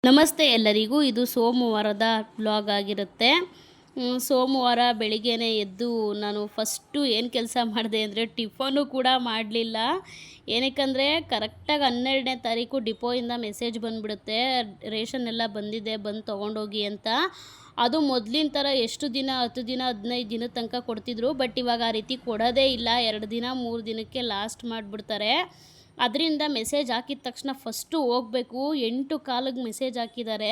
ನಮಸ್ತೆ ಎಲ್ಲರಿಗೂ. ಇದು ಸೋಮವಾರದ ವ್ಲಾಗ್ ಆಗಿರುತ್ತೆ. ಸೋಮವಾರ ಬೆಳಿಗ್ಗೆನೇ ಎದ್ದು ನಾನು ಫಸ್ಟು ಏನು ಕೆಲಸ ಮಾಡಿದೆ ಅಂದರೆ ಟಿಫನು ಕೂಡ ಮಾಡಲಿಲ್ಲ. ಏನಕ್ಕಂದರೆ ಕರೆಕ್ಟಾಗಿ 12ನೇ ತಾರೀಕು ಡಿಪೋಯಿಂದ ಮೆಸೇಜ್ ಬಂದುಬಿಡುತ್ತೆ, ರೇಷನ್ ಎಲ್ಲ ಬಂದಿದೆ, ಬಂದು ತೊಗೊಂಡೋಗಿ ಅಂತ. ಅದು ಮೊದಲಿನ ಥರ ಎಷ್ಟು ದಿನ 10 ದಿನ 15 ದಿನದ ತನಕ ಕೊಡ್ತಿದ್ರು. ಬಟ್ ಇವಾಗ ಆ ರೀತಿ ಕೊಡೋದೇ ಇಲ್ಲ. 2 ದಿನ 3 ದಿನಕ್ಕೆ ಲಾಸ್ಟ್ ಮಾಡಿಬಿಡ್ತಾರೆ. ಅದರಿಂದ ಮೆಸೇಜ್ ಹಾಕಿದ ತಕ್ಷಣ ಫಸ್ಟು ಹೋಗಬೇಕು. 8:15ಗೆ ಮೆಸೇಜ್ ಹಾಕಿದ್ದಾರೆ.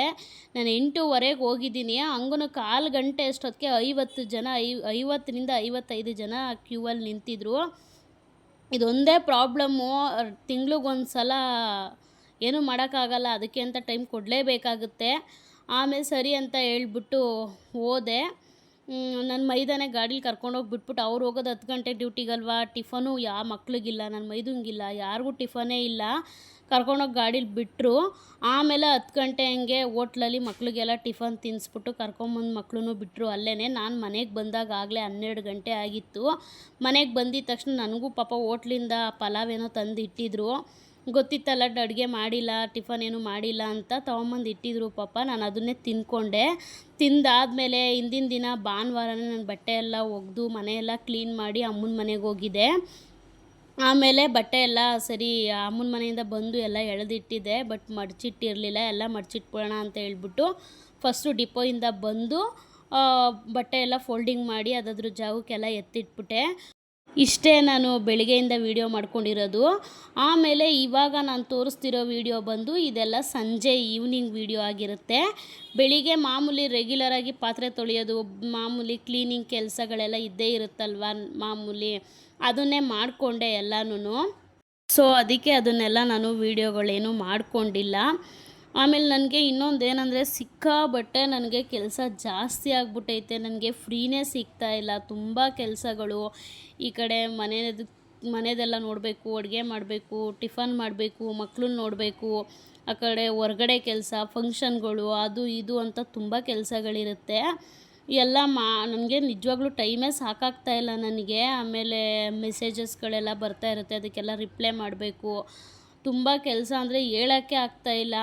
ನಾನು 8:15ಗೆ ಹೋಗಿದ್ದೀನಿ. ಹಂಗೂ ಕಾಲು ಗಂಟೆ ಅಷ್ಟೊತ್ತಿಗೆ 50 ಜನ 50ರಿಂದ 55 ಜನ ಕ್ಯೂವಲ್ಲಿ ನಿಂತಿದ್ರು. ಇದೊಂದೇ ಪ್ರಾಬ್ಲಮ್ಮು. ತಿಂಗ್ಳಿಗೊಂದು ಸಲ ಏನೂ ಮಾಡೋಕ್ಕಾಗಲ್ಲ, ಅದಕ್ಕೆ ಅಂತ ಟೈಮ್ ಕೊಡಲೇಬೇಕಾಗುತ್ತೆ. ಆಮೇಲೆ ಸರಿ ಅಂತ ಹೇಳ್ಬಿಟ್ಟು ಹೋದೆ. ನನ್ನ ಮೈದಾನೆ ಗಾಡೀಲಿ ಕರ್ಕೊಂಡೋಗಿ ಬಿಟ್ಬಿಟ್ಟು ಅವ್ರು ಹೋಗೋದು 10 ಗಂಟೆ ಡ್ಯೂಟಿಗಲ್ವಾ. ಟಿಫನು ಯಾವ ಮಕ್ಳಿಗಿಲ್ಲ, ನನ್ನ ಮೈದಂಗಿಲ್ಲ, ಯಾರಿಗೂ ಟಿಫನೇ ಇಲ್ಲ. ಕರ್ಕೊಂಡೋಗಿ ಗಾಡೀಲಿ ಬಿಟ್ಟರು. ಆಮೇಲೆ 10 ಗಂಟೆ ಹಂಗೆ ಹೋಟ್ಲಲ್ಲಿ ಮಕ್ಳಿಗೆಲ್ಲ ಟಿಫನ್ ತಿನ್ನಿಸ್ಬಿಟ್ಟು ಕರ್ಕೊಂಬಂದು ಮಕ್ಳನ್ನೂ ಬಿಟ್ಟರು ಅಲ್ಲೇ. ನಾನು ಮನೆಗೆ ಬಂದಾಗ ಆಗಲೇ 12 ಗಂಟೆ ಆಗಿತ್ತು. ಮನೆಗೆ ಬಂದಿದ್ದ ತಕ್ಷಣ ನನಗೂ ಪಾಪ ಹೋಟ್ಲಿಂದ ಪಲಾವ್ ಏನೋ ತಂದು ಇಟ್ಟಿದ್ರು. ಗೊತ್ತಿತ್ತಲ್ಲ ಅಡುಗೆ ಮಾಡಿಲ್ಲ, ಟಿಫನ್ ಏನೂ ಮಾಡಿಲ್ಲ ಅಂತ ತೊಗೊಂಬಂದು ಇಟ್ಟಿದ್ರು ಪಾಪ. ನಾನು ಅದನ್ನೇ ತಿಂದ್ಕೊಂಡೆ. ತಿಂದಾದಮೇಲೆ ಹಿಂದಿನ ದಿನ ಭಾನುವಾರನೇ ನಾನು ಬಟ್ಟೆ ಎಲ್ಲ ಒಗೆದು ಮನೆಯೆಲ್ಲ ಕ್ಲೀನ್ ಮಾಡಿ ಅಮ್ಮನ ಮನೆಗೆ ಹೋಗಿದ್ದೆ. ಆಮೇಲೆ ಬಟ್ಟೆ ಎಲ್ಲ ಸರಿ ಅಮ್ಮನ ಮನೆಯಿಂದ ಬಂದು ಎಲ್ಲ ಎಳೆದಿಟ್ಟಿದ್ದೆ, ಬಟ್ ಮಡಚಿಟ್ಟಿರಲಿಲ್ಲ. ಎಲ್ಲ ಮಡಚಿಟ್ಬಿಡೋಣ ಅಂತ ಹೇಳ್ಬಿಟ್ಟು ಫಸ್ಟು ಡಿಪೋಯಿಂದ ಬಂದು ಬಟ್ಟೆ ಎಲ್ಲ ಫೋಲ್ಡಿಂಗ್ ಮಾಡಿ ಅದ್ರ ಜಾಗಕ್ಕೆಲ್ಲ ಎತ್ತಿಟ್ಬಿಟ್ಟೆ. ಇಷ್ಟೇ ನಾನು ಬೆಳಿಗ್ಗೆಯಿಂದ ವೀಡಿಯೋ ಮಾಡ್ಕೊಂಡಿರೋದು. ಆಮೇಲೆ ಇವಾಗ ನಾನು ತೋರಿಸ್ತಿರೋ ವೀಡಿಯೋ ಬಂದು ಇದೆಲ್ಲ ಸಂಜೆ ಈವ್ನಿಂಗ್ ವೀಡಿಯೋ ಆಗಿರುತ್ತೆ. ಬೆಳಿಗ್ಗೆ ಮಾಮೂಲಿ ರೆಗ್ಯುಲರಾಗಿ ಪಾತ್ರೆ ತೊಳೆಯೋದು, ಮಾಮೂಲಿ ಕ್ಲೀನಿಂಗ್ ಕೆಲಸಗಳೆಲ್ಲ ಇದ್ದೇ ಇರುತ್ತಲ್ವ ಮಾಮೂಲಿ, ಅದನ್ನೇ ಮಾಡಿಕೊಂಡೆ ಎಲ್ಲನೂ. ಸೊ ಅದಕ್ಕೆ ಅದನ್ನೆಲ್ಲ ನಾನು ವೀಡಿಯೋಗಳೇನು ಮಾಡಿಕೊಂಡಿಲ್ಲ. ಆಮೇಲೆ ನನಗೆ ಇನ್ನೊಂದು ಏನಂದರೆ ಸಿಕ್ಕಾಬಟ್ಟೆ ನನಗೆ ಕೆಲಸ ಜಾಸ್ತಿ ಆಗಿಬಿಟ್ಟೈತೆ. ನನಗೆ ಫ್ರೀನೇ ಸಿಗ್ತಾಯಿಲ್ಲ. ತುಂಬ ಕೆಲಸಗಳು. ಈ ಕಡೆ ಮನೆದೆಲ್ಲ ನೋಡಬೇಕು, ಅಡುಗೆ ಮಾಡಬೇಕು, ಟಿಫನ್ ಮಾಡಬೇಕು, ಮಕ್ಕಳನ್ನ ನೋಡಬೇಕು, ಆ ಕಡೆ ಹೊರ್ಗಡೆ ಕೆಲಸ, ಫಂಕ್ಷನ್ಗಳು, ಅದು ಇದು ಅಂತ ತುಂಬ ಕೆಲಸಗಳಿರುತ್ತೆ. ಎಲ್ಲ ನನಗೆ ನಿಜವಾಗ್ಲೂ ಟೈಮೇ ಸಾಕಾಗ್ತಾಯಿಲ್ಲ ನನಗೆ. ಆಮೇಲೆ ಮೆಸೇಜಸ್ಗಳೆಲ್ಲ ಬರ್ತಾ ಇರುತ್ತೆ, ಅದಕ್ಕೆಲ್ಲ ರಿಪ್ಲೈ ಮಾಡಬೇಕು. ತುಂಬ ಕೆಲಸ ಅಂದರೆ ಹೇಳೋಕ್ಕೆ ಆಗ್ತಾಯಿಲ್ಲ.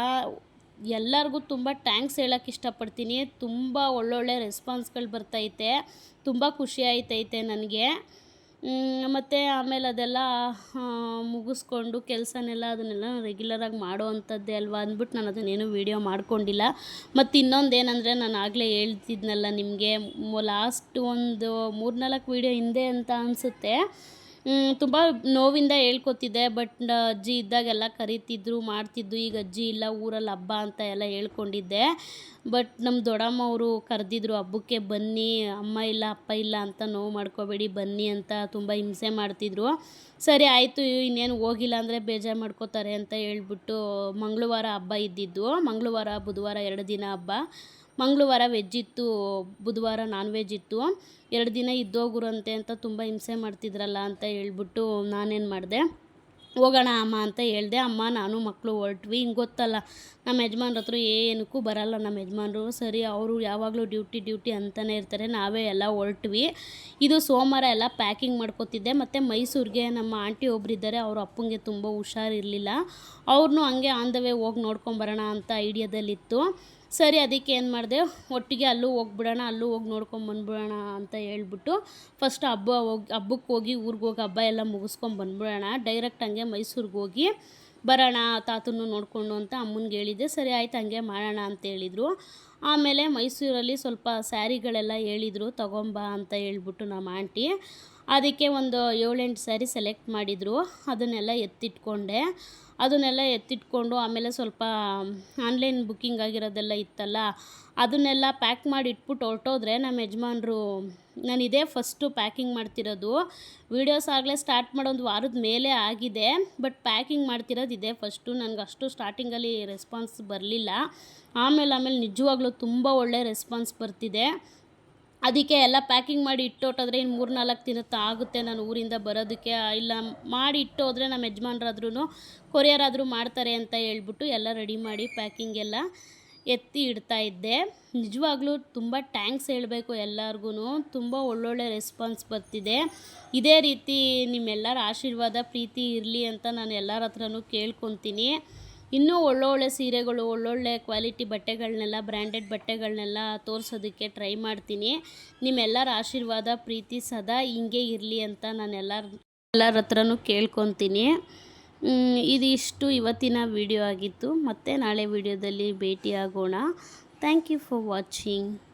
ಎಲ್ಲರಿಗೂ ತುಂಬ ಥ್ಯಾಂಕ್ಸ್ ಹೇಳೋಕ್ಕೆ ಇಷ್ಟಪಡ್ತೀನಿ. ತುಂಬ ಒಳ್ಳೊಳ್ಳೆ ರೆಸ್ಪಾನ್ಸ್ಗಳು ಬರ್ತೈತೆ, ತುಂಬ ಖುಷಿ ಆಯ್ತೈತೆ ನನಗೆ. ಮತ್ತು ಆಮೇಲೆ ಅದೆಲ್ಲ ಮುಗಿಸ್ಕೊಂಡು ಅದನ್ನೆಲ್ಲ ರೆಗ್ಯುಲರಾಗಿ ಮಾಡೋ ಅಂಥದ್ದೇ ಅಲ್ವಾ ಅಂದ್ಬಿಟ್ಟು ನಾನು ಅದನ್ನೇನು ವೀಡಿಯೋ ಮಾಡ್ಕೊಂಡಿಲ್ಲ. ಮತ್ತು ಇನ್ನೊಂದೇನೆಂದರೆ ನಾನು ಆಗಲೇ ಹೇಳ್ತಿದ್ನಲ್ಲ ನಿಮಗೆ, ಲಾಸ್ಟ್ ಒಂದು 3-4 ವೀಡಿಯೋ ಹಿಂದೆ ಅಂತ ಅನಿಸುತ್ತೆ, ತುಂಬ ನೋವಿಂದ ಹೇಳ್ಕೊತಿದ್ದೆ. ಬಟ್ ಅಜ್ಜಿ ಇದ್ದಾಗೆಲ್ಲ ಕರೀತಿದ್ರು, ಮಾಡ್ತಿದ್ದು. ಈಗ ಅಜ್ಜಿ ಇಲ್ಲ, ಊರಲ್ಲಿ ಹಬ್ಬ ಅಂತ ಎಲ್ಲ ಹೇಳ್ಕೊಂಡಿದ್ದೆ. ಬಟ್ ನಮ್ಮ ದೊಡ್ಡಮ್ಮ ಅವರು ಕರೆದಿದ್ರು, ಹಬ್ಬಕ್ಕೆ ಬನ್ನಿ, ಅಮ್ಮ ಇಲ್ಲ ಅಪ್ಪ ಇಲ್ಲ ಅಂತ ನೋವು ಮಾಡ್ಕೋಬೇಡಿ ಬನ್ನಿ ಅಂತ ತುಂಬ ಹಿಂಸೆ ಮಾಡ್ತಿದ್ರು. ಸರಿ ಆಯಿತು, ಇನ್ನೇನು ಹೋಗಿಲ್ಲ ಅಂದರೆ ಬೇಜಾರು ಮಾಡ್ಕೋತಾರೆ ಅಂತ ಹೇಳ್ಬಿಟ್ಟು ಮಂಗಳವಾರ ಹಬ್ಬ ಇದ್ದಿದ್ದು. ಮಂಗಳವಾರ ಬುಧವಾರ 2 ದಿನ ಹಬ್ಬ. ಮಂಗಳವಾರ ವೆಜ್ ಇತ್ತು, ಬುಧವಾರ ನಾನ್ ವೆಜ್ ಇತ್ತು. 2 ದಿನ ಇದ್ದೋಗುರಂತೆ ಅಂತ ತುಂಬ ಹಿಂಸೆ ಮಾಡ್ತಿದ್ರಲ್ಲ ಅಂತ ಹೇಳ್ಬಿಟ್ಟು ನಾನೇನು ಮಾಡಿದೆ, ಹೋಗೋಣ ಅಮ್ಮ ಅಂತ ಹೇಳಿದೆ. ಅಮ್ಮ ನಾನು ಮಕ್ಕಳು ಹೊರಟ್ವಿ. ಹಿಂಗೆ ಗೊತ್ತಲ್ಲ, ನಮ್ಮ ಯಜಮಾನ್ರ ಹತ್ರ ಏನಕ್ಕೂ ಬರಲ್ಲ ನಮ್ಮ ಯಜಮಾನ್ರು. ಸರಿ, ಅವರು ಯಾವಾಗಲೂ ಡ್ಯೂಟಿ ಅಂತಲೇ ಇರ್ತಾರೆ. ನಾವೇ ಎಲ್ಲ ಹೊರಟ್ವಿ. ಇದು ಸೋಮವಾರ ಎಲ್ಲ ಪ್ಯಾಕಿಂಗ್ ಮಾಡ್ಕೊತಿದ್ದೆ. ಮತ್ತು ಮೈಸೂರಿಗೆ ನಮ್ಮ ಆಂಟಿ ಒಬ್ಬರಿದ್ದಾರೆ, ಅವ್ರ ಅಪ್ಪಂಗೆ ತುಂಬ ಹುಷಾರಿರಲಿಲ್ಲ. ಅವ್ರನ್ನೂ ಹಂಗೆ ಆನ್ ದ ವೇ ಹೋಗಿ ನೋಡ್ಕೊಂಬರೋಣ ಅಂತ ಐಡಿಯಾದಲ್ಲಿತ್ತು. ಸರಿ, ಅದಕ್ಕೆ ಏನು ಮಾಡಿದೆ, ಒಟ್ಟಿಗೆ ಅಲ್ಲೂ ಹೋಗ್ಬಿಡೋಣ, ಅಲ್ಲೂ ಹೋಗಿ ನೋಡ್ಕೊಂಬಂದ್ಬಿಡೋಣ ಅಂತ ಹೇಳ್ಬಿಟ್ಟು ಫಸ್ಟ್ ಹಬ್ಬಕ್ಕೆ ಹೋಗಿ ಊರಿಗೆ ಹೋಗಿ ಹಬ್ಬ ಎಲ್ಲ ಮುಗಿಸ್ಕೊಂಬಂದ್ಬಿಡೋಣ, ಡೈರೆಕ್ಟ್ ಹಂಗೆ ಮೈಸೂರಿಗೆ ಹೋಗಿ ಬರೋಣ ತಾತನ್ನು ನೋಡಿಕೊಂಡು ಅಂತ ಅಮ್ಮನಿಗೆ ಹೇಳಿದ್ದೆ. ಸರಿ ಆಯ್ತು, ಹಂಗೆ ಮಾಡೋಣ ಅಂತ ಹೇಳಿದರು. ಆಮೇಲೆ ಮೈಸೂರಲ್ಲಿ ಸ್ವಲ್ಪ ಸ್ಯಾರಿಗಳೆಲ್ಲ ಹೇಳಿದರು ತಗೊಂಬ ಅಂತ ಹೇಳ್ಬಿಟ್ಟು ನಮ್ಮ ಆಂಟಿ. ಅದಕ್ಕೆ ಒಂದು 7-8 ಸ್ಯಾರಿ ಸೆಲೆಕ್ಟ್ ಮಾಡಿದರು. ಅದನ್ನೆಲ್ಲ ಎತ್ತಿಟ್ಕೊಂಡು ಆಮೇಲೆ ಸ್ವಲ್ಪ ಆನ್ಲೈನ್ ಬುಕ್ಕಿಂಗ್ ಆಗಿರೋದೆಲ್ಲ ಇತ್ತಲ್ಲ, ಅದನ್ನೆಲ್ಲ ಪ್ಯಾಕ್ ಮಾಡಿ ಇಟ್ಬಿಟ್ಟು ಹೊರಟೋದ್ರೆ ನಮ್ಮ ಯಜಮಾನ್ರು, ನಾನು ಇದೇ ಫಸ್ಟು ಪ್ಯಾಕಿಂಗ್ ಮಾಡ್ತಿರೋದು. ವೀಡಿಯೋಸ್ ಆಗಲೇ ಸ್ಟಾರ್ಟ್ ಮಾಡೋ 1 ವಾರದ ಮೇಲೆ ಆಗಿದೆ, ಬಟ್ ಪ್ಯಾಕಿಂಗ್ ಮಾಡ್ತಿರೋದು ಇದೇ ಫಸ್ಟು. ನನಗೆ ಅಷ್ಟು ಸ್ಟಾರ್ಟಿಂಗಲ್ಲಿ ರೆಸ್ಪಾನ್ಸ್ ಬರಲಿಲ್ಲ. ಆಮೇಲೆ ನಿಜವಾಗ್ಲೂ ತುಂಬ ಒಳ್ಳೆ ರೆಸ್ಪಾನ್ಸ್ ಬರ್ತಿದೆ. ಅದಕ್ಕೆ ಎಲ್ಲ ಪ್ಯಾಕಿಂಗ್ ಮಾಡಿ ಇಟ್ಟೋಟೋದ್ರೆ ಇನ್ನು 3-4 ದಿನ ಆಗುತ್ತೆ ನಾನು ಊರಿಂದ ಬರೋದಕ್ಕೆ. ಇಲ್ಲ ಮಾಡಿ ಇಟ್ಟೋದ್ರೆ ನಮ್ಮ ಯಜಮಾನ್ರಾದ್ರೂ ಕೊರಿಯರ್ ಆದರೂ ಮಾಡ್ತಾರೆ ಅಂತ ಹೇಳ್ಬಿಟ್ಟು ಎಲ್ಲ ರೆಡಿ ಮಾಡಿ ಪ್ಯಾಕಿಂಗ್ ಎಲ್ಲ ಎತ್ತಿ ಇಡ್ತಾಯಿದ್ದೆ. ನಿಜವಾಗ್ಲೂ ತುಂಬ ಥ್ಯಾಂಕ್ಸ್ ಹೇಳಬೇಕು ಎಲ್ಲರಿಗೂ. ತುಂಬ ಒಳ್ಳೊಳ್ಳೆ ರೆಸ್ಪಾನ್ಸ್ ಬರ್ತಿದೆ. ಇದೇ ರೀತಿ ನಿಮ್ಮೆಲ್ಲರ ಆಶೀರ್ವಾದ ಪ್ರೀತಿ ಇರಲಿ ಅಂತ ನಾನು ಎಲ್ಲರ ಹತ್ರನೂ ಕೇಳ್ಕೊತೀನಿ. ಇನ್ನೂ ಒಳ್ಳೊಳ್ಳೆ ಸೀರೆಗಳು, ಒಳ್ಳೊಳ್ಳೆ ಕ್ವಾಲಿಟಿ ಬಟ್ಟೆಗಳನ್ನೆಲ್ಲ, ಬ್ರ್ಯಾಂಡೆಡ್ ಬಟ್ಟೆಗಳನ್ನೆಲ್ಲ ತೋರಿಸೋದಕ್ಕೆ ಟ್ರೈ ಮಾಡ್ತೀನಿ. ನಿಮ್ಮೆಲ್ಲರ ಆಶೀರ್ವಾದ, ಪ್ರೀತಿ ಸದಾ ಹಿಂಗೆ ಇರಲಿ ಅಂತ ನಾನು ಎಲ್ಲರ ಹತ್ರನೂ ಕೇಳ್ಕೊತೀನಿ. ಇದಿಷ್ಟು ಇವತ್ತಿನ ವಿಡಿಯೋ ಆಗಿತ್ತು. ಮತ್ತೆ ನಾಳೆ ವಿಡಿಯೋದಲ್ಲಿ ಭೇಟಿಯಾಗೋಣ. Thank you for watching.